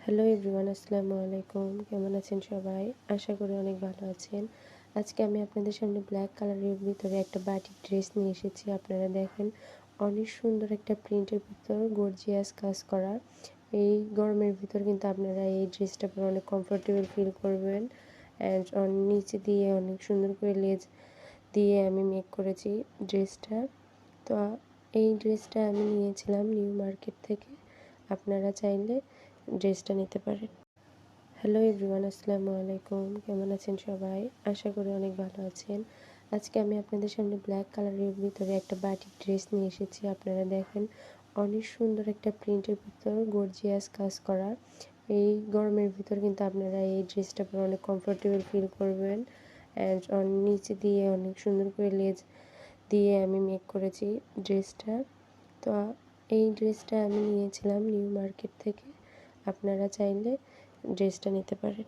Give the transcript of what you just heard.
Hello everyone, আসসালামু আলাইকুম। কেমন আছেন সবাই? আশা করি অনেক ভালো আছেন। আজকে আমি আপনাদের সামনে ব্ল্যাক কালারের ভিতরে একটা বাটিক ড্রেস নিয়ে এসেছি। আপনারা দেখেন, অনেক সুন্দর একটা প্রিন্টের ভিতর গর্জিয়াস কাজ করা। এই গরমের ভিতর কিন্তু আপনারা এই ড্রেসটা পরে অনেক কমফোর্টেবল ফিল করবেন। অ্যান্ড নিচে দিয়ে অনেক সুন্দর করে লেজ দিয়ে আমি মেক করেছি ড্রেসটা। তো এই ড্রেসটা আমি নিয়েছিলাম নিউ মার্কেট থেকে। আপনারা চাইলে ড্রেসটা নিতে পারেন। হ্যালো এভরিওয়ান, আসসালামু আলাইকুম। কেমন আছেন সবাই? আশা করি অনেক ভালো আছেন। আজকে আমি আপনাদের সামনে ব্ল্যাক কালারের ভিতরে একটা বাটিক ড্রেস নিয়ে এসেছি। আপনারা দেখেন, অনেক সুন্দর একটা প্রিন্টের ভিতর গর্জিয়াস কাজ করা। এই গরমের ভিতর কিন্তু আপনারা এই ড্রেসটা পরে অনেক কমফোর্টেবল ফিল করবেন। অ্যান্ড নিচে দিয়ে অনেক সুন্দর করে লেজ দিয়ে আমি মেক করেছি ড্রেসটা। তো এই ড্রেসটা আমি নিয়েছিলাম নিউ মার্কেট থেকে। আপনারা চাইলে ড্রেসটা নিতে পারেন।